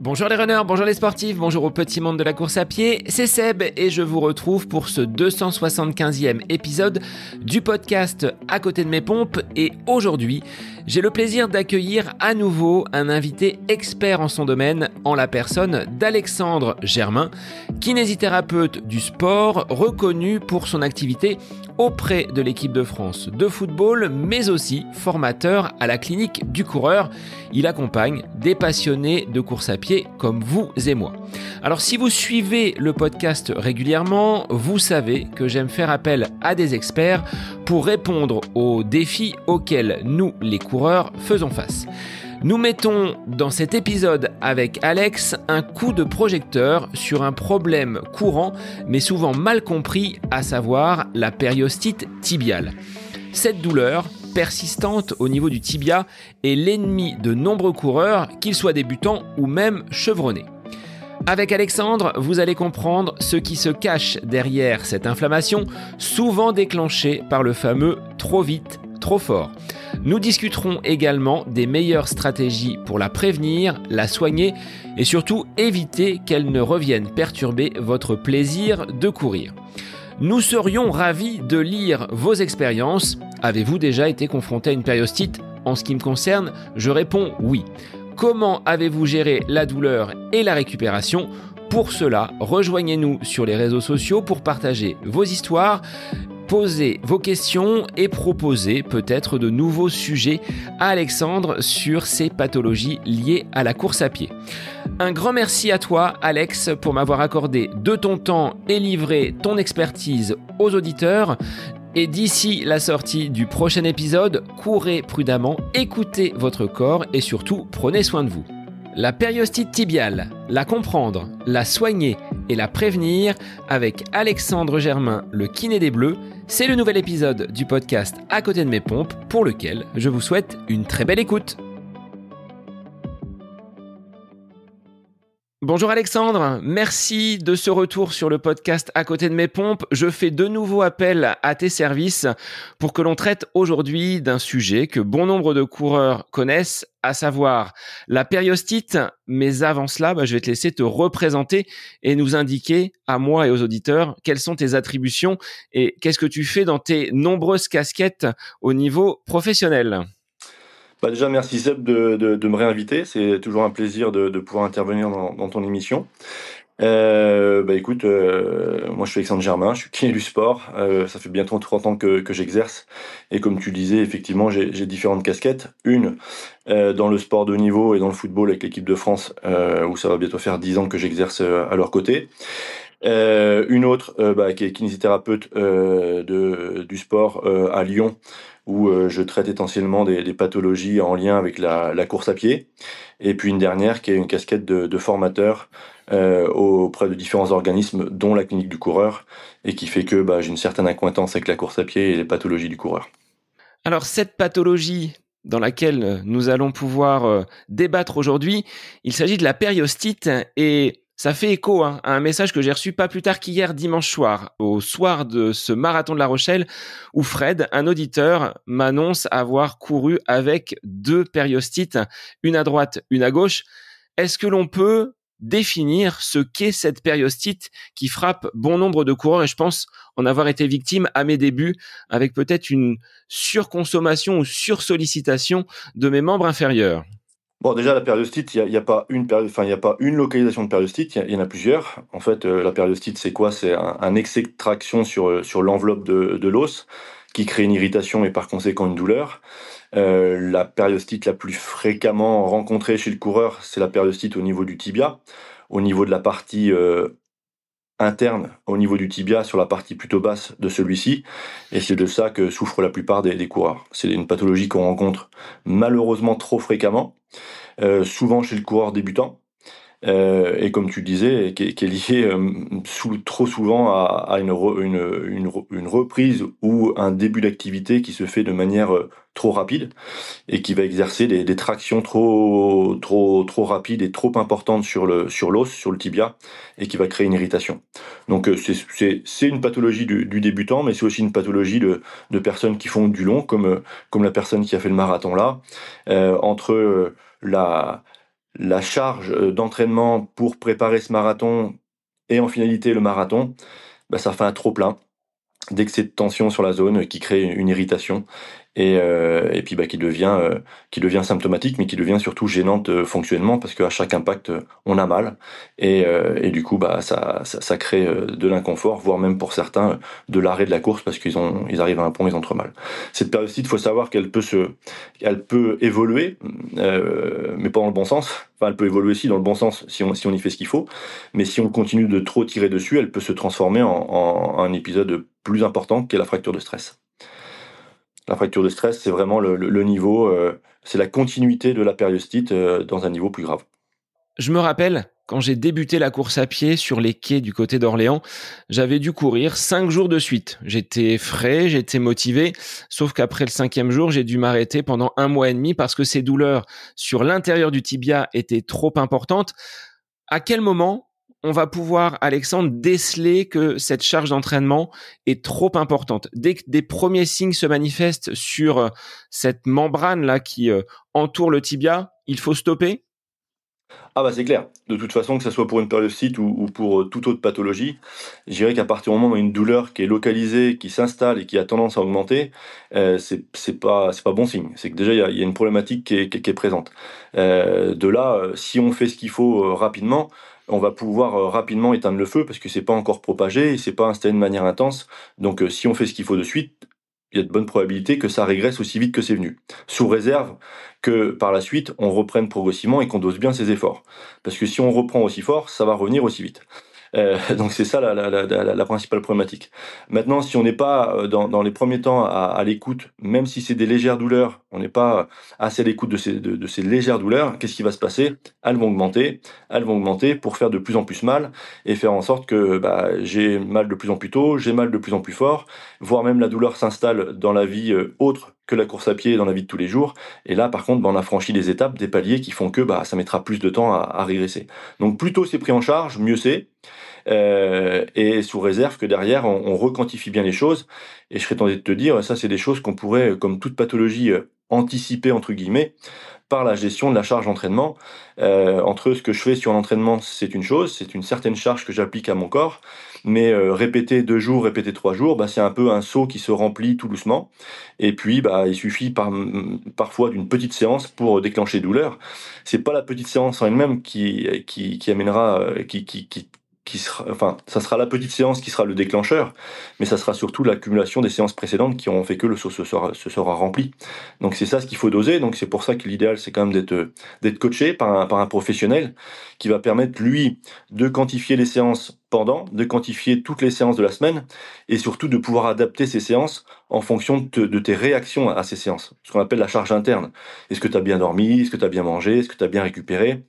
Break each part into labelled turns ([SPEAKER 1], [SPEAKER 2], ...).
[SPEAKER 1] Bonjour les runners, bonjour les sportifs, bonjour au petit monde de la course à pied, c'est Seb et je vous retrouve pour ce 275e épisode du podcast À côté de mes pompes. Et aujourd'hui, j'ai le plaisir d'accueillir à nouveau un invité expert en son domaine, en la personne d'Alexandre Germain, kinésithérapeute du sport, reconnu pour son activité auprès de l'équipe de France de football, mais aussi formateur à la clinique du coureur. Il accompagne des passionnés de course à pied comme vous et moi. Alors si vous suivez le podcast régulièrement, vous savez que j'aime faire appel à des experts pour répondre aux défis auxquels nous, les coureurs, faisons face. Nous mettons dans cet épisode avec Alex un coup de projecteur sur un problème courant mais souvent mal compris, à savoir la périostite tibiale. Cette douleur persistante au niveau du tibia est l'ennemi de nombreux coureurs, qu'ils soient débutants ou même chevronnés. Avec Alexandre, vous allez comprendre ce qui se cache derrière cette inflammation, souvent déclenchée par le fameux « trop vite, trop fort ». Nous discuterons également des meilleures stratégies pour la prévenir, la soigner et surtout éviter qu'elle ne revienne perturber votre plaisir de courir. Nous serions ravis de lire vos expériences. Avez-vous déjà été confronté à une périostite ? En ce qui me concerne, je réponds oui. Comment avez-vous géré la douleur et la récupération ? Pour cela, rejoignez-nous sur les réseaux sociaux pour partager vos histoires, poser vos questions et proposer peut-être de nouveaux sujets à Alexandre sur ces pathologies liées à la course à pied. Un grand merci à toi, Alex, pour m'avoir accordé de ton temps et livré ton expertise aux auditeurs. Et d'ici la sortie du prochain épisode, courez prudemment, écoutez votre corps et surtout prenez soin de vous. La périostite tibiale, la comprendre, la soigner et la prévenir avec Alexandre Germain, le kiné des Bleus, c'est le nouvel épisode du podcast À côté de mes pompes pour lequel je vous souhaite une très belle écoute. Bonjour Alexandre, merci de ce retour sur le podcast À côté de mes pompes. Je fais de nouveau appel à tes services pour que l'on traite aujourd'hui d'un sujet que bon nombre de coureurs connaissent, à savoir la périostite. Mais avant cela, je vais te laisser te représenter et nous indiquer à moi et aux auditeurs quelles sont tes attributions et qu'est-ce que tu fais dans tes nombreuses casquettes au niveau professionnel.
[SPEAKER 2] Déjà, merci Seb de me réinviter. C'est toujours un plaisir de pouvoir intervenir dans ton émission. Écoute, moi je suis Alexandre Germain, je suis kiné du sport. Ça fait bientôt 30 ans que j'exerce. Et comme tu disais, effectivement, j'ai différentes casquettes. Une dans le sport de haut niveau et dans le football avec l'équipe de France, où ça va bientôt faire 10 ans que j'exerce à leur côté. Une autre qui est kinésithérapeute du sport à Lyon, où je traite essentiellement des pathologies en lien avec la course à pied. Et puis une dernière qui est une casquette de formateur auprès de différents organismes, dont la clinique du coureur, et qui fait que j'ai une certaine accointance avec la course à pied et les pathologies du coureur.
[SPEAKER 1] Alors cette pathologie dans laquelle nous allons pouvoir débattre aujourd'hui, il s'agit de la périostite et ça fait écho à un message que j'ai reçu pas plus tard qu'hier dimanche soir, au soir de ce marathon de La Rochelle, où Fred, un auditeur, m'annonce avoir couru avec 2 périostites, une à droite, une à gauche. Est-ce que l'on peut définir ce qu'est cette périostite qui frappe bon nombre de coureurs, et je pense en avoir été victime à mes débuts, avec peut-être une surconsommation ou sursollicitation de mes membres inférieurs?
[SPEAKER 2] Bon, déjà, la périostite, il y a pas une localisation de périostite, il y en a plusieurs. En fait, la périostite, c'est quoi? C'est un excès de traction sur l'enveloppe de l'os qui crée une irritation et par conséquent une douleur. La périostite la plus fréquemment rencontrée chez le coureur, c'est la périostite au niveau du tibia, au niveau de la partie interne, au niveau du tibia, sur la partie plutôt basse de celui-ci, et c'est de ça que souffrent la plupart des coureurs. C'est une pathologie qu'on rencontre malheureusement trop fréquemment, souvent chez le coureur débutant, et comme tu disais, qui est liée trop souvent à une reprise ou un début d'activité qui se fait de manière trop rapide et qui va exercer des tractions trop rapides et trop importantes sur l'os, sur le tibia, et qui va créer une irritation. Donc c'est une pathologie du débutant, mais c'est aussi une pathologie de personnes qui font du long, comme la personne qui a fait le marathon là, entre la charge d'entraînement pour préparer ce marathon et en finalité le marathon, bah, ça fait un trop plein d'excès de tension sur la zone qui crée une irritation et puis bah, qui devient symptomatique, mais qui devient surtout gênante fonctionnellement parce qu'à chaque impact, on a mal et du coup, bah, ça crée de l'inconfort, voire même pour certains de l'arrêt de la course parce ils arrivent à un point, ils ont trop mal. Cette périostite, il faut savoir elle peut évoluer, mais pas dans le bon sens. Enfin, elle peut évoluer aussi dans le bon sens si on y fait ce qu'il faut, mais si on continue de trop tirer dessus, elle peut se transformer en un épisode plus important qu'est la fracture de stress. La fracture de stress, c'est vraiment le niveau, c'est la continuité de la périostite dans un niveau plus grave.
[SPEAKER 1] Je me rappelle, quand j'ai débuté la course à pied sur les quais du côté d'Orléans, j'avais dû courir 5 jours de suite. J'étais frais, j'étais motivé, sauf qu'après le 5e jour, j'ai dû m'arrêter pendant 1 mois et demi parce que ces douleurs sur l'intérieur du tibia étaient trop importantes. À quel moment on va pouvoir, Alexandre, déceler que cette charge d'entraînement est trop importante? Dès que des premiers signes se manifestent sur cette membrane-là qui entoure le tibia, il faut stopper?
[SPEAKER 2] Ah bah, c'est clair. De toute façon, que ça soit pour une périostite ou pour, toute autre pathologie, je dirais qu'à partir du moment où il y a une douleur qui est localisée, qui s'installe et qui a tendance à augmenter, c'est pas bon signe. C'est que déjà il y a une problématique qui est présente. De là, si on fait ce qu'il faut, rapidement, on va pouvoir, rapidement éteindre le feu parce que c'est pas encore propagé et c'est pas installé de manière intense. Donc, si on fait ce qu'il faut de suite, il y a de bonnes probabilités que ça régresse aussi vite que c'est venu. Sous réserve que par la suite, on reprenne progressivement et qu'on dose bien ses efforts. Parce que si on reprend aussi fort, ça va revenir aussi vite. Donc c'est ça la principale problématique. Maintenant, si on n'est pas dans les premiers temps à l'écoute, même si c'est des légères douleurs, on n'est pas assez à l'écoute de ces légères douleurs, qu'est-ce qui va se passer? Elles vont augmenter pour faire de plus en plus mal et faire en sorte que bah, j'ai mal de plus en plus tôt, j'ai mal de plus en plus fort, voire même la douleur s'installe dans la vie autre que la course à pied dans la vie de tous les jours. Et là, par contre, bah, on a franchi des étapes, des paliers qui font que bah, ça mettra plus de temps à régresser. Donc plus tôt c'est pris en charge, mieux c'est. Et sous réserve que derrière, on requantifie bien les choses. Et je serais tenté de te dire, ça, c'est des choses qu'on pourrait, comme toute pathologie, anticiper, entre guillemets, par la gestion de la charge d'entraînement. Entre ce que je fais sur l'entraînement, c'est une chose, c'est une certaine charge que j'applique à mon corps, mais répéter 2 jours, répéter 3 jours, bah, c'est un peu un seau qui se remplit tout doucement. Et puis, bah, il suffit parfois d'une petite séance pour déclencher douleur. C'est pas la petite séance en elle-même qui amènera, enfin, ça sera la petite séance qui sera le déclencheur, mais ça sera surtout l'accumulation des séances précédentes qui auront fait que le seau se sera rempli. Donc c'est ça ce qu'il faut doser. Donc c'est pour ça que l'idéal c'est quand même d'être coaché par un professionnel qui va permettre lui de quantifier les séances pendant, de quantifier toutes les séances de la semaine et surtout de pouvoir adapter ces séances en fonction de tes réactions à ces séances. Ce qu'on appelle la charge interne. Est-ce que tu as bien dormi? Est-ce que tu as bien mangé? Est-ce que tu as bien récupéré?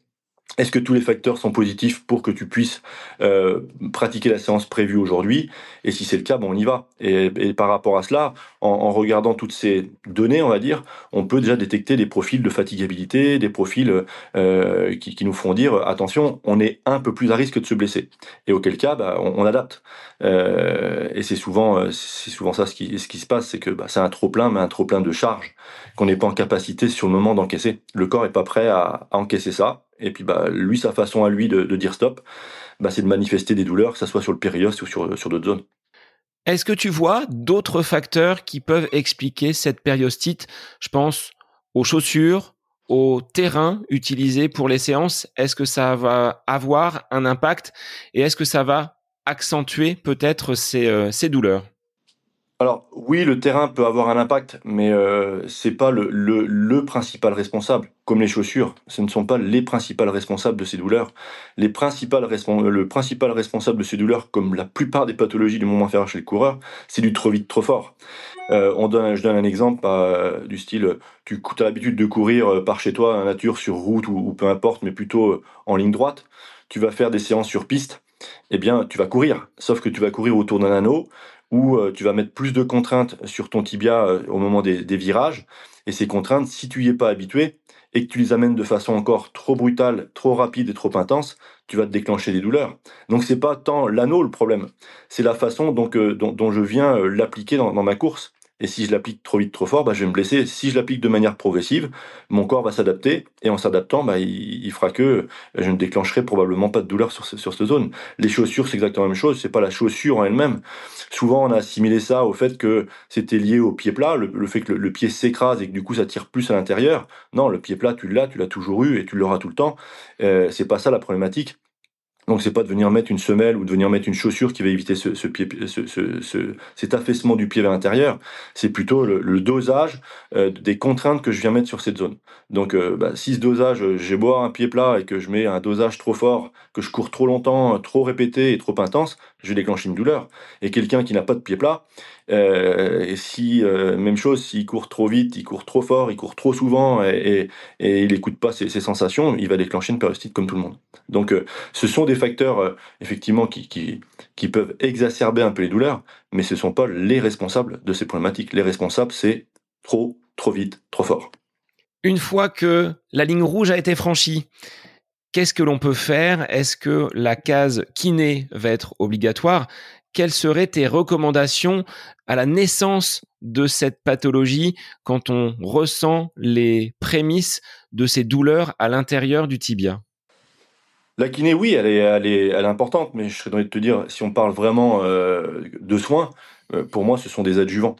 [SPEAKER 2] Est-ce que tous les facteurs sont positifs pour que tu puisses pratiquer la séance prévue aujourd'hui? Et si c'est le cas, bon, on y va. Et par rapport à cela, en regardant toutes ces données, on va dire, on peut déjà détecter des profils de fatigabilité, des profils qui nous font dire attention, on est un peu plus à risque de se blesser. Et auquel cas, bah, on adapte. Et c'est souvent ça ce qui se passe, c'est que bah, c'est un trop plein, mais un trop plein de charge qu'on n'est pas en capacité sur le moment d'encaisser. Le corps est pas prêt à encaisser ça. Et puis bah lui, sa façon à lui de dire stop, bah, c'est de manifester des douleurs, que ça soit sur le périos ou sur d'autres zones.
[SPEAKER 1] Est-ce que tu vois d'autres facteurs qui peuvent expliquer cette périostite? Je pense aux chaussures, au terrain utilisé pour les séances. Est-ce que ça va avoir un impact et est-ce que ça va accentuer peut-être ces douleurs?
[SPEAKER 2] Alors oui, le terrain peut avoir un impact, mais c'est pas le principal responsable. Comme les chaussures, ce ne sont pas les principales responsables de ces douleurs. Le principal responsable de ces douleurs, comme la plupart des pathologies du mouvement inférieur chez le coureur, c'est du trop vite, trop fort. Je donne un exemple du style, tu as l'habitude de courir par chez toi, en nature, sur route ou peu importe, mais plutôt en ligne droite. Tu vas faire des séances sur piste, eh bien, tu vas courir. Sauf que tu vas courir autour d'un anneau où tu vas mettre plus de contraintes sur ton tibia au moment des virages. Et ces contraintes, si tu y es pas habitué et que tu les amènes de façon encore trop brutale, trop rapide et trop intense, tu vas te déclencher des douleurs. Donc c'est pas tant l'anneau le problème, c'est la façon dont je viens l'appliquer dans ma course. Et si je l'applique trop vite, trop fort, je vais me blesser. Si je l'applique de manière progressive, mon corps va s'adapter. Et en s'adaptant, il fera que je ne déclencherai probablement pas de douleur sur cette zone. Les chaussures, c'est exactement la même chose. C'est pas la chaussure en elle-même. Souvent, on a assimilé ça au fait que c'était lié au pied plat, le fait que le pied s'écrase et que du coup, ça tire plus à l'intérieur. Non, le pied plat, tu l'as toujours eu et tu l'auras tout le temps. C'est pas ça la problématique. Donc c'est pas de venir mettre une semelle ou de venir mettre une chaussure qui va éviter cet affaissement du pied vers l'intérieur. C'est plutôt le dosage des contraintes que je viens mettre sur cette zone. Donc si ce dosage, j'ai beau avoir un pied plat et que je mets un dosage trop fort, que je cours trop longtemps, trop répété et trop intense, je vais déclencher une douleur. Et quelqu'un qui n'a pas de pied plat, même chose, s'il court trop vite, il court trop fort, il court trop souvent et il n'écoute pas ses sensations, il va déclencher une périostite comme tout le monde. Donc ce sont des facteurs effectivement qui peuvent exacerber un peu les douleurs, mais ce ne sont pas les responsables de ces problématiques. Les responsables, c'est trop vite, trop fort.
[SPEAKER 1] Une fois que la ligne rouge a été franchie, qu'est-ce que l'on peut faire ? Est-ce que la case kiné va être obligatoire ? Quelles seraient tes recommandations à la naissance de cette pathologie quand on ressent les prémices de ces douleurs à l'intérieur du tibia ?
[SPEAKER 2] La kiné, oui, elle est importante, mais je serais envie de te dire, si on parle vraiment de soins, pour moi, ce sont des adjuvants.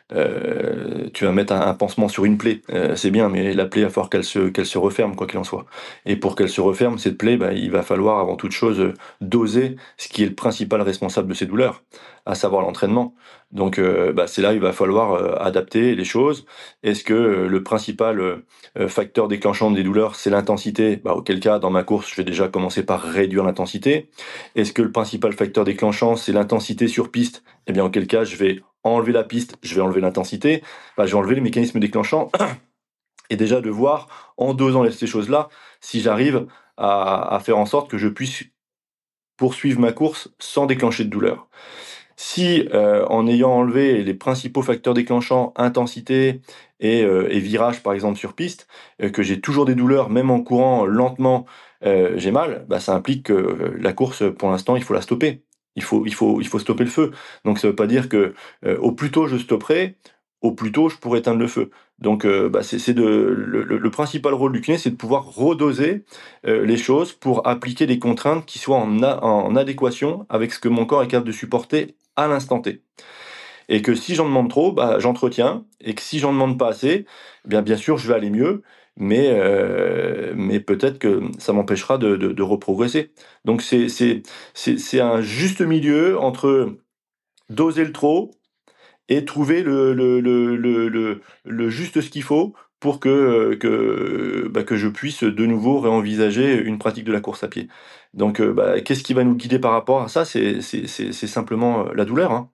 [SPEAKER 2] Tu vas mettre un pansement sur une plaie, c'est bien, mais la plaie, il va falloir qu'elle se referme, quoi qu'il en soit. Et pour qu'elle se referme, cette plaie, il va falloir avant toute chose doser ce qui est le principal responsable de ces douleurs, à savoir l'entraînement. Donc c'est là il va falloir adapter les choses. Est-ce que le principal facteur déclenchant des douleurs, c'est l'intensité ? Auquel cas, dans ma course, je vais déjà commencer par réduire l'intensité. Est-ce que le principal facteur déclenchant, c'est l'intensité sur piste ? Eh bien, auquel cas, je vais enlever la piste, je vais enlever l'intensité, je vais enlever les mécanismes déclenchants, et déjà de voir, en dosant ces choses-là, si j'arrive à faire en sorte que je puisse poursuivre ma course sans déclencher de douleur. Si, en ayant enlevé les principaux facteurs déclenchants, intensité et virage, par exemple, sur piste, que j'ai toujours des douleurs, même en courant lentement, j'ai mal, ça implique que la course, pour l'instant, il faut la stopper. Il faut stopper le feu. Donc ça veut pas dire que, au plus tôt je stopperai, au plus tôt je pourrai éteindre le feu. Donc c'est le principal rôle du kiné, c'est de pouvoir redoser les choses pour appliquer des contraintes qui soient en adéquation avec ce que mon corps est capable de supporter à l'instant T. Et que si j'en demande trop, j'entretiens, et que si j'en demande pas assez, bien sûr, je vais aller mieux, mais peut-être que ça m'empêchera de reprogresser. Donc c'est un juste milieu entre doser le trop et trouver le juste ce qu'il faut pour que je puisse de nouveau réenvisager une pratique de la course à pied. Donc qu'est-ce qui va nous guider par rapport à ça ? C'est simplement la douleur, hein.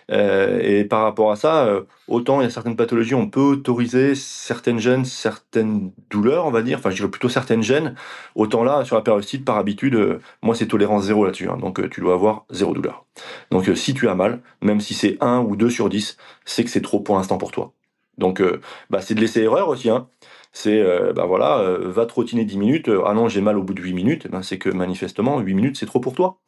[SPEAKER 2] Et par rapport à ça, autant il y a certaines pathologies, on peut autoriser certaines gènes, certaines douleurs, on va dire, enfin je dirais plutôt certaines gènes, autant là, sur la périostite, par habitude, moi c'est tolérance zéro là-dessus, hein, donc tu dois avoir zéro douleur. Donc si tu as mal, même si c'est 1 ou 2 sur 10, c'est que c'est trop pour l'instant pour toi. Donc c'est de laisser erreur aussi, hein. C'est, va trottiner 10 minutes, ah non j'ai mal au bout de 8 minutes, c'est que manifestement 8 minutes c'est trop pour toi.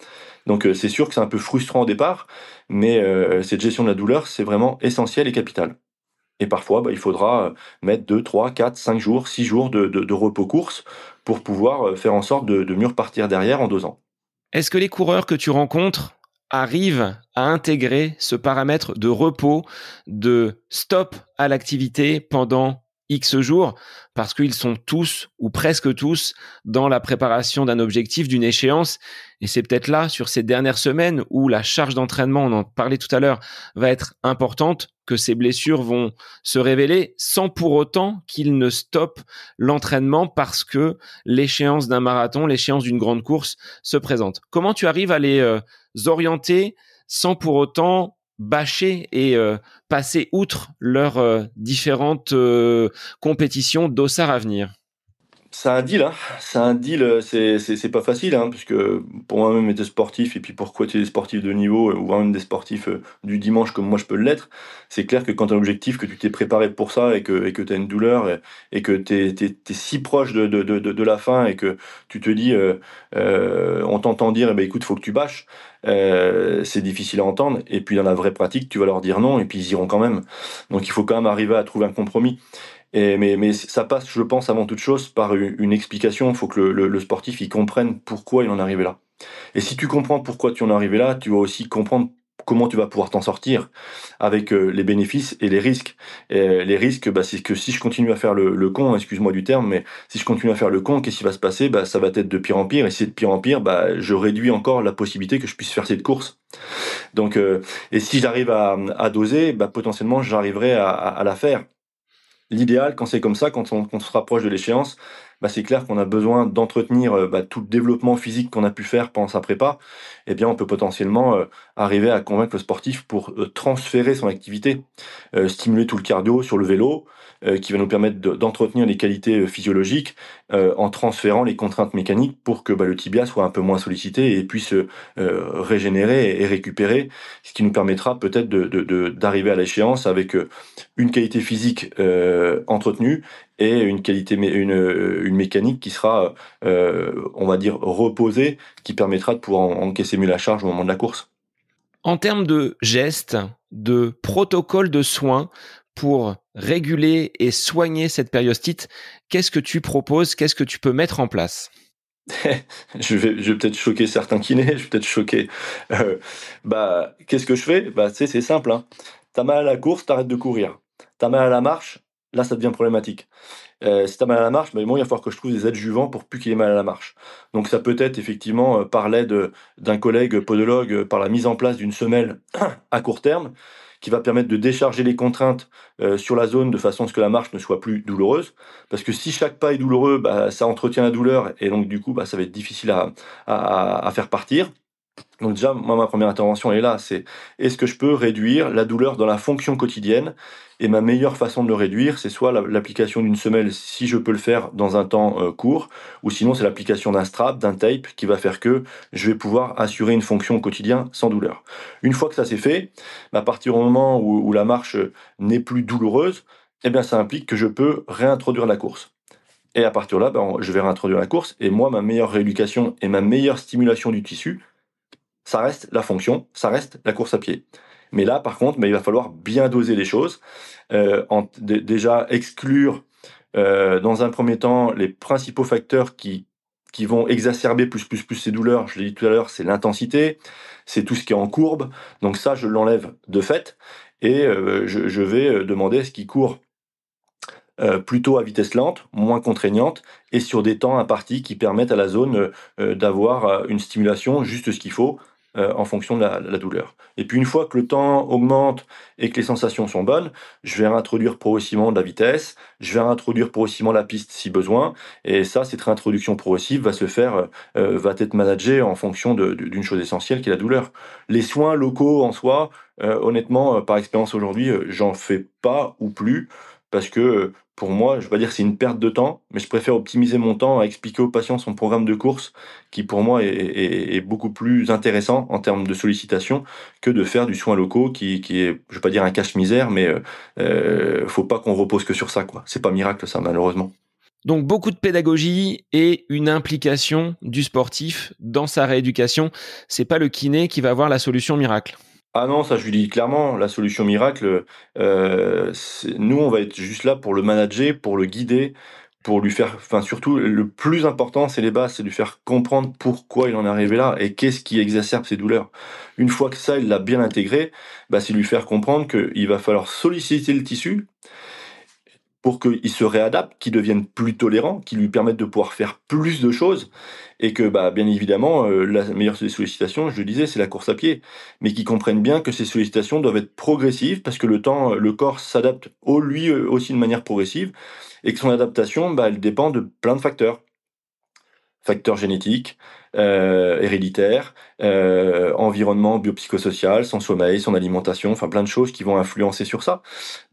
[SPEAKER 2] Donc c'est sûr que c'est un peu frustrant au départ, mais cette gestion de la douleur, c'est vraiment essentiel et capital. Et parfois, il faudra mettre 2, 3, 4, 5 jours, 6 jours de repos course pour pouvoir faire en sorte de mieux repartir derrière en dosant.
[SPEAKER 1] Est-ce que les coureurs que tu rencontres arrivent à intégrer ce paramètre de repos, de stop à l'activité pendant X jours, parce qu'ils sont tous ou presque tous dans la préparation d'un objectif, d'une échéance. Et c'est peut-être là, sur ces dernières semaines, où la charge d'entraînement, on en parlait tout à l'heure, va être importante, que ces blessures vont se révéler sans pour autant qu'ils ne stoppent l'entraînement parce que l'échéance d'un marathon, l'échéance d'une grande course se présente. Comment tu arrives à les orienter sans pour autant bâcher et passer outre leurs différentes compétitions d'ossard à venir?
[SPEAKER 2] C'est un deal, hein. C'est un deal, c'est pas facile, hein, puisque pour moi-même être sportif et puis pour côtoyer des sportifs de niveau, ou voire même des sportifs, du dimanche comme moi je peux l'être, c'est clair que quand tu as un objectif, que tu t'es préparé pour ça et que tu as une douleur et que tu es si proche de la fin et que tu te dis, on t'entend dire: «Eh beh, écoute, faut que tu bâches», c'est difficile à entendre et puis dans la vraie pratique, tu vas leur dire non et puis ils iront quand même. Donc il faut quand même arriver à trouver un compromis. Mais ça passe, je pense, avant toute chose, par une explication. Il faut que le sportif il comprenne pourquoi il en est arrivé là. Et si tu comprends pourquoi tu en es arrivé là, tu vas aussi comprendre comment tu vas pouvoir t'en sortir avec les bénéfices et les risques. Et les risques, bah, c'est que si je continue à faire le con, excuse-moi du terme, mais si je continue à faire le con, qu'est-ce qui va se passer? Bah, ça va être de pire en pire. Et si c'est de pire en pire, bah, je réduis encore la possibilité que je puisse faire cette course. Donc, et si j'arrive à doser, bah, potentiellement, j'arriverai à la faire. L'idéal, quand c'est comme ça, quand on se rapproche de l'échéance, bah, c'est clair qu'on a besoin d'entretenir, bah, tout le développement physique qu'on a pu faire pendant sa prépa. Eh bien, on peut potentiellement, arriver à convaincre le sportif pour, transférer son activité, stimuler tout le cardio sur le vélo, qui va nous permettre d'entretenir les qualités, physiologiques, en transférant les contraintes mécaniques pour que, bah, le tibia soit un peu moins sollicité et puisse, régénérer et récupérer. Ce qui nous permettra peut-être d'arriver à l'échéance avec, une qualité physique entretenue et une qualité une mécanique qui sera, on va dire reposée, qui permettra de pouvoir encaisser mieux la charge au moment de la course.
[SPEAKER 1] En termes de gestes, de protocoles de soins pour réguler et soigner cette périostite, qu'est-ce que tu proposes? Qu'est-ce que tu peux mettre en place?
[SPEAKER 2] Je vais peut-être choquer certains kinés, je vais peut-être choquer. Bah, qu'est-ce que je fais? Bah, tu sais, c'est simple, hein. Tu mal à la course, t'arrêtes de courir. T'as mal à la marche, là, ça devient problématique. Si tu mal à la marche, bah, bon, il va falloir que je trouve des adjuvants pour plus qu'il ait mal à la marche. Donc ça peut être effectivement, par l'aide, d'un collègue podologue, par la mise en place d'une semelle à court terme, qui va permettre de décharger les contraintes, sur la zone de façon à ce que la marche ne soit plus douloureuse. Parce que si chaque pas est douloureux, bah, ça entretient la douleur et donc du coup, bah, ça va être difficile à faire partir. Donc déjà, moi, ma première intervention, elle est là, c'est: est-ce que je peux réduire la douleur dans la fonction quotidienne? Et ma meilleure façon de le réduire, c'est soit l'application d'une semelle, si je peux le faire dans un temps court, ou sinon c'est l'application d'un strap, d'un tape, qui va faire que je vais pouvoir assurer une fonction au quotidien sans douleur. Une fois que ça c'est fait, à partir du moment où la marche n'est plus douloureuse, eh bien ça implique que je peux réintroduire la course. Et à partir de là, ben, je vais réintroduire la course, et moi, ma meilleure rééducation et ma meilleure stimulation du tissu, ça reste la fonction, ça reste la course à pied. Mais là, par contre, bah, il va falloir bien doser les choses. Déjà exclure, dans un premier temps, les principaux facteurs qui vont exacerber plus ces douleurs. Je l'ai dit tout à l'heure, c'est l'intensité, c'est tout ce qui est en courbe. Donc ça, je l'enlève de fait et je vais, demander à ce qu'il court, plutôt à vitesse lente, moins contraignante et sur des temps impartis qui permettent à la zone, d'avoir, une stimulation juste ce qu'il faut, en fonction de la douleur. Et puis une fois que le temps augmente et que les sensations sont bonnes, je vais réintroduire progressivement de la vitesse, je vais réintroduire progressivement la piste si besoin et ça, cette réintroduction progressive va se faire, va être managée en fonction d'une chose essentielle qui est la douleur. Les soins locaux en soi, honnêtement, par expérience aujourd'hui, j'en fais pas ou plus parce que, pour moi, je vais pas dire que c'est une perte de temps, mais je préfère optimiser mon temps à expliquer au patient son programme de course qui pour moi est beaucoup plus intéressant en termes de sollicitation que de faire du soin locaux qui est, je vais pas dire un cache-misère, mais faut pas qu'on repose que sur ça, quoi. C'est pas miracle ça, malheureusement.
[SPEAKER 1] Donc beaucoup de pédagogie et une implication du sportif dans sa rééducation. C'est pas le kiné qui va avoir la solution miracle.
[SPEAKER 2] Ah non, ça je lui dis clairement, la solution miracle, nous on va être juste là pour le manager, pour le guider, pour lui faire, enfin surtout le plus important c'est les bases, c'est lui faire comprendre pourquoi il en est arrivé là et qu'est-ce qui exacerbe ses douleurs. Une fois que ça il l'a bien intégré, bah, c'est lui faire comprendre qu'il va falloir solliciter le tissu, pour qu'il se réadapte, qu'il devienne plus tolérant, qu'il lui permette de pouvoir faire plus de choses et que, bah, bien évidemment, la meilleure des sollicitations, je le disais, c'est la course à pied. Mais qu'il comprenne bien que ces sollicitations doivent être progressives parce que le temps, le corps s'adapte lui aussi de manière progressive et que son adaptation, bah, elle dépend de plein de facteurs. facteurs génétiques, héréditaires, environnement biopsychosocial, son sommeil, son alimentation, enfin plein de choses qui vont influencer sur ça.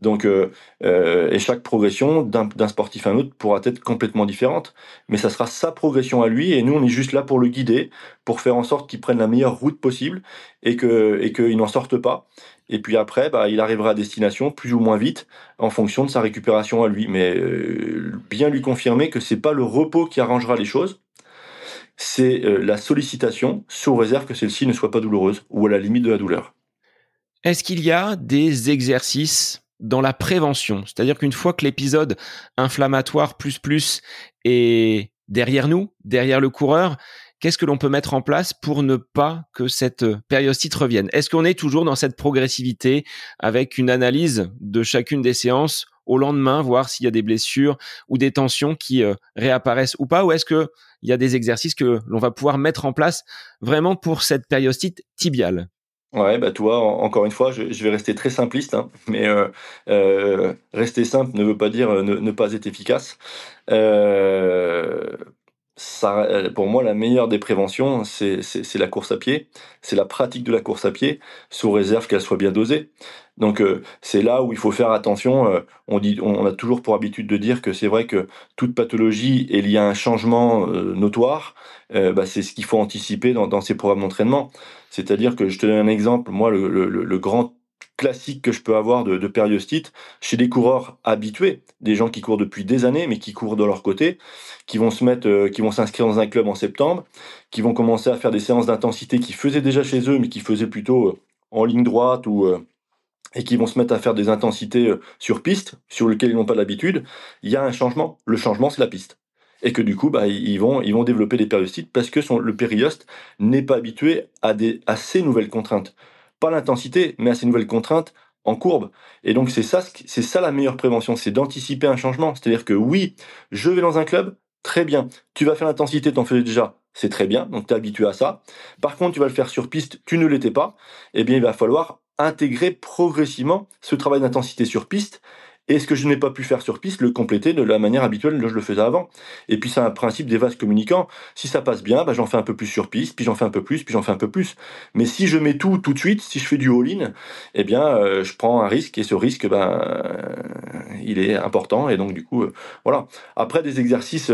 [SPEAKER 2] Donc, et chaque progression d'un sportif à un autre pourra être complètement différente, mais ça sera sa progression à lui, et nous on est juste là pour le guider, pour faire en sorte qu'il prenne la meilleure route possible et qu'il n'en sorte pas. Et puis après, il arrivera à destination plus ou moins vite en fonction de sa récupération à lui. Mais bien lui confirmer que c'est pas le repos qui arrangera les choses, c'est la sollicitation, sous réserve que celle-ci ne soit pas douloureuse ou à la limite de la douleur.
[SPEAKER 1] Est-ce qu'il y a des exercices dans la prévention? C'est-à-dire qu'une fois que l'épisode inflammatoire plus est derrière nous, derrière le coureur, qu'est-ce que l'on peut mettre en place pour ne pas que cette périostite revienne? Est-ce qu'on est toujours dans cette progressivité avec une analyse de chacune des séances au lendemain, voir s'il y a des blessures ou des tensions qui réapparaissent ou pas? Ou est-ce qu'il y a des exercices que l'on va pouvoir mettre en place vraiment pour cette périostite tibiale?
[SPEAKER 2] Ouais, tu vois, encore une fois, je vais rester très simpliste, hein, mais rester simple ne veut pas dire ne pas être efficace. Ça, pour moi, la meilleure des préventions, c'est la course à pied, c'est la pratique de la course à pied, sous réserve qu'elle soit bien dosée. Donc, c'est là où il faut faire attention. On a toujours pour habitude de dire que c'est vrai que toute pathologie est liée à un changement notoire. C'est ce qu'il faut anticiper dans ces programmes d'entraînement. C'est-à-dire que je te donne un exemple. Moi, le grand classique que je peux avoir de périostite chez des coureurs habitués, des gens qui courent depuis des années, mais qui courent de leur côté, qui vont qui vont s'inscrire dans un club en septembre, qui vont commencer à faire des séances d'intensité qu'ils faisaient déjà chez eux, mais qui faisaient plutôt en ligne droite et qui vont se mettre à faire des intensités sur piste, sur lesquelles ils n'ont pas l'habitude. Il y a un changement. Le changement, c'est la piste. Et que du coup, ils vont développer des périostites parce que le périoste n'est pas habitué à ces nouvelles contraintes. Pas l'intensité, mais à ces nouvelles contraintes en courbe. Et donc, c'est ça la meilleure prévention, c'est d'anticiper un changement. C'est-à-dire que oui, je vais dans un club, très bien. Tu vas faire l'intensité, t'en fais déjà, c'est très bien, donc tu es habitué à ça. Par contre, tu vas le faire sur piste, tu ne l'étais pas. Eh bien, il va falloir intégrer progressivement ce travail d'intensité sur piste, et ce que je n'ai pas pu faire sur piste, le compléter de la manière habituelle dont je le faisais avant. Et puis c'est un principe des vases communicants. Si ça passe bien, j'en fais un peu plus sur piste, puis j'en fais un peu plus, puis j'en fais un peu plus. Mais si je mets tout de suite, si je fais du all-in, eh bien je prends un risque, et ce risque, il est important. Et donc du coup, voilà. Après des exercices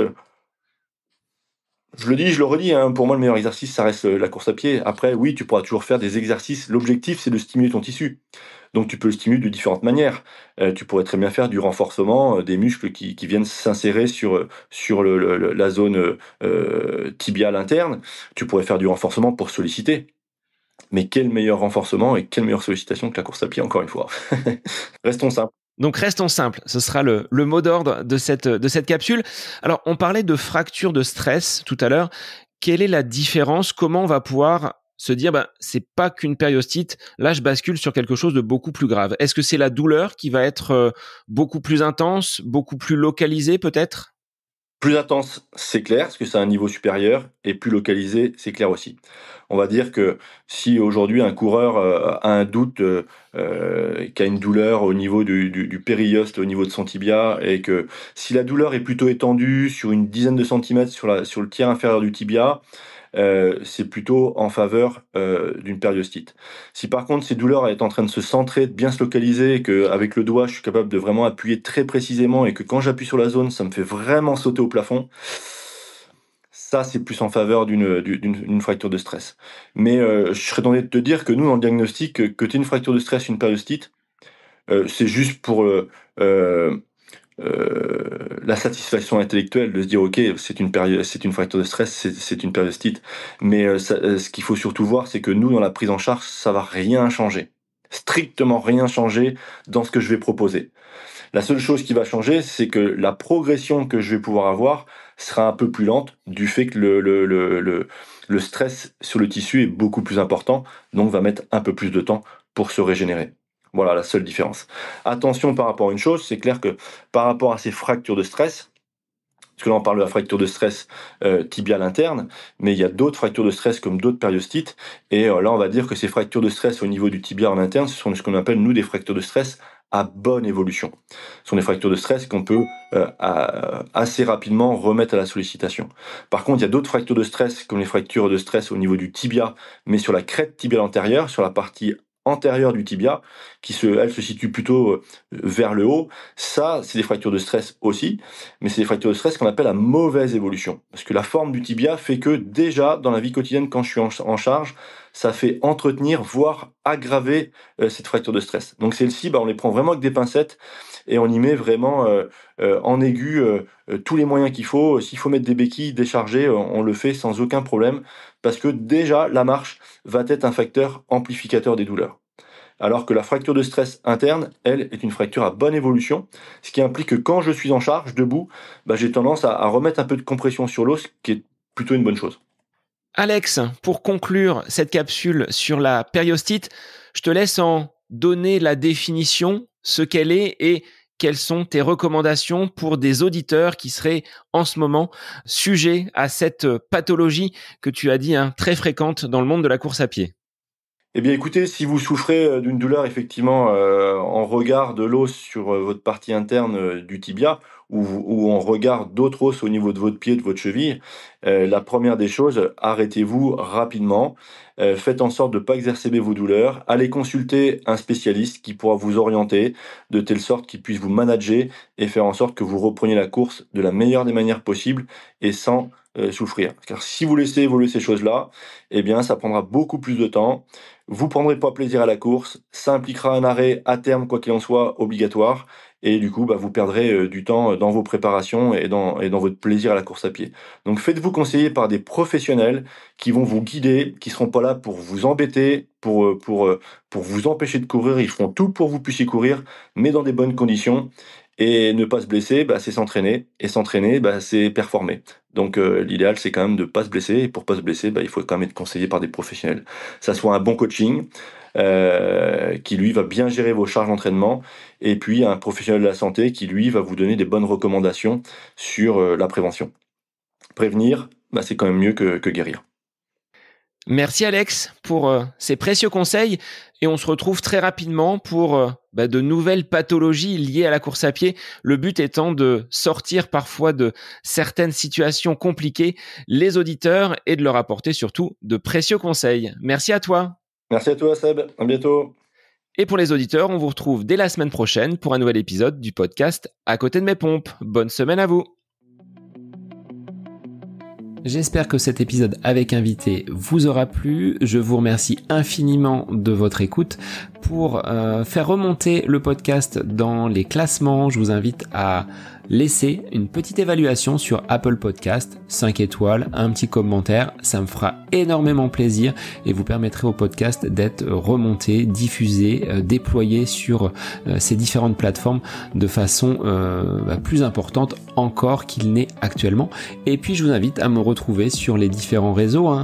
[SPEAKER 2] je le dis, je le redis, hein, pour moi, le meilleur exercice, ça reste la course à pied. Après, oui, tu pourras toujours faire des exercices. L'objectif, c'est de stimuler ton tissu. Donc, tu peux le stimuler de différentes manières. Tu pourrais très bien faire du renforcement des muscles qui viennent s'insérer sur la zone tibiale interne. Tu pourrais faire du renforcement pour solliciter. Mais quel meilleur renforcement et quelle meilleure sollicitation que la course à pied, encore une fois. Restons simples.
[SPEAKER 1] Donc restons simples, ce sera le mot d'ordre de cette capsule. Alors on parlait de fracture de stress tout à l'heure. Quelle est la différence? Comment on va pouvoir se dire c'est pas qu'une périostite, là je bascule sur quelque chose de beaucoup plus grave? Est-ce que c'est la douleur qui va être beaucoup plus intense, beaucoup plus localisée peut-être?
[SPEAKER 2] Plus intense, c'est clair, parce que c'est un niveau supérieur, et plus localisé, c'est clair aussi. On va dire que si aujourd'hui un coureur a un doute, qui a une douleur au niveau du périoste, au niveau de son tibia, et que si la douleur est plutôt étendue sur une dizaine de centimètres sur le tiers inférieur du tibia, c'est plutôt en faveur d'une périostite. Si par contre ces douleurs est en train de se centrer, de bien se localiser, et qu'avec le doigt je suis capable de vraiment appuyer très précisément, et que quand j'appuie sur la zone ça me fait vraiment sauter au plafond, ça c'est plus en faveur d'une fracture de stress. Mais je serais tenté de te dire que nous dans le diagnostic, que tu aies une fracture de stress, une périostite, c'est juste pour euh, la satisfaction intellectuelle de se dire ok, c'est une fracture de stress, c'est une périostite, mais ce qu'il faut surtout voir, c'est que nous dans la prise en charge, ça va rien changer, strictement rien changer dans ce que je vais proposer. La seule chose qui va changer, c'est que la progression que je vais pouvoir avoir sera un peu plus lente, du fait que le stress sur le tissu est beaucoup plus important, donc va mettre un peu plus de temps pour se régénérer. Voilà la seule différence. Attention par rapport à une chose, c'est clair que par rapport à ces fractures de stress, parce que là on parle de la fracture de stress tibiale interne, mais il y a d'autres fractures de stress comme d'autres périostites, et là on va dire que ces fractures de stress au niveau du tibia en interne, ce sont ce qu'on appelle nous des fractures de stress à bonne évolution. Ce sont des fractures de stress qu'on peut assez rapidement remettre à la sollicitation. Par contre, il y a d'autres fractures de stress, comme les fractures de stress au niveau du tibia, mais sur la crête tibiale antérieure, sur la partie antérieure du tibia, elle se situe plutôt vers le haut. Ça, c'est des fractures de stress aussi, mais c'est des fractures de stress qu'on appelle à mauvaise évolution. Parce que la forme du tibia fait que déjà, dans la vie quotidienne, quand je suis en charge, ça fait entretenir, voire aggraver cette fracture de stress. Donc celle-ci, on les prend vraiment avec des pincettes et on y met vraiment en aigu tous les moyens qu'il faut. S'il faut mettre des béquilles déchargées, on le fait sans aucun problème, parce que déjà, la marche va être un facteur amplificateur des douleurs. Alors que la fracture de stress interne, elle, est une fracture à bonne évolution, ce qui implique que quand je suis en charge, debout, j'ai tendance à remettre un peu de compression sur l'os, ce qui est plutôt une bonne chose.
[SPEAKER 1] Alex, pour conclure cette capsule sur la périostite, je te laisse en donner la définition, ce qu'elle est et quelles sont tes recommandations pour des auditeurs qui seraient en ce moment sujets à cette pathologie que tu as dit très fréquente dans le monde de la course à pied.
[SPEAKER 2] Eh bien écoutez, si vous souffrez d'une douleur effectivement en regard de l'os sur votre partie interne du tibia, ou en regard d'autres os au niveau de votre pied, de votre cheville, la première des choses, arrêtez-vous rapidement. Faites en sorte de ne pas exacerber vos douleurs. Allez consulter un spécialiste qui pourra vous orienter de telle sorte qu'il puisse vous manager et faire en sorte que vous repreniez la course de la meilleure des manières possibles et sans souffrir. Car si vous laissez évoluer ces choses-là, eh bien ça prendra beaucoup plus de temps. Vous prendrez pas plaisir à la course, ça impliquera un arrêt à terme, quoi qu'il en soit, obligatoire, et du coup, vous perdrez du temps dans vos préparations et dans votre plaisir à la course à pied. Donc faites-vous conseiller par des professionnels qui vont vous guider, qui seront pas là pour vous embêter, pour vous empêcher de courir. Ils feront tout pour que vous puissiez courir, mais dans des bonnes conditions. Et ne pas se blesser, c'est s'entraîner. Et s'entraîner, c'est performer. Donc l'idéal, c'est quand même de ne pas se blesser. Et pour ne pas se blesser, il faut quand même être conseillé par des professionnels. Ça soit un bon coaching, qui lui va bien gérer vos charges d'entraînement. Et puis un professionnel de la santé qui lui va vous donner des bonnes recommandations sur la prévention. Prévenir, c'est quand même mieux que guérir.
[SPEAKER 1] Merci Alex pour ces précieux conseils et on se retrouve très rapidement pour de nouvelles pathologies liées à la course à pied. Le but étant de sortir parfois de certaines situations compliquées les auditeurs et de leur apporter surtout de précieux conseils. Merci à toi.
[SPEAKER 2] Merci à toi Seb, à bientôt.
[SPEAKER 1] Et pour les auditeurs, on vous retrouve dès la semaine prochaine pour un nouvel épisode du podcast À côté de mes pompes. Bonne semaine à vous. J'espère que cet épisode avec invité vous aura plu. Je vous remercie infiniment de votre écoute. Pour faire remonter le podcast dans les classements, je vous invite à laisser une petite évaluation sur Apple Podcast, 5 étoiles, un petit commentaire. Ça me fera énormément plaisir et vous permettrez au podcast d'être remonté, diffusé, déployé sur ces différentes plateformes de façon plus importante encore qu'il n'est actuellement. Et puis je vous invite à me retrouver sur les différents réseaux,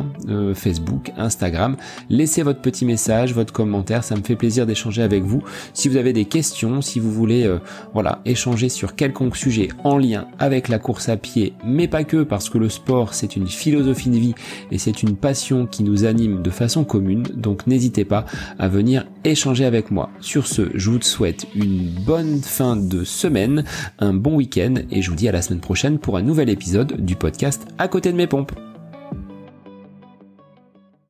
[SPEAKER 1] Facebook, Instagram. Laissez votre petit message, votre commentaire, ça me fait plaisir d'échanger avec vous. Si vous avez des questions, si vous voulez échanger sur quelconque sujet en lien avec la course à pied, mais pas que, parce que le sport c'est une philosophie de vie et c'est une passion qui nous anime de façon commune, donc n'hésitez pas à venir échanger avec moi. Sur ce, je vous souhaite une bonne fin de semaine, un bon week-end et je vous dis à la semaine prochaine pour un nouvel épisode du podcast À côté de mes pompes.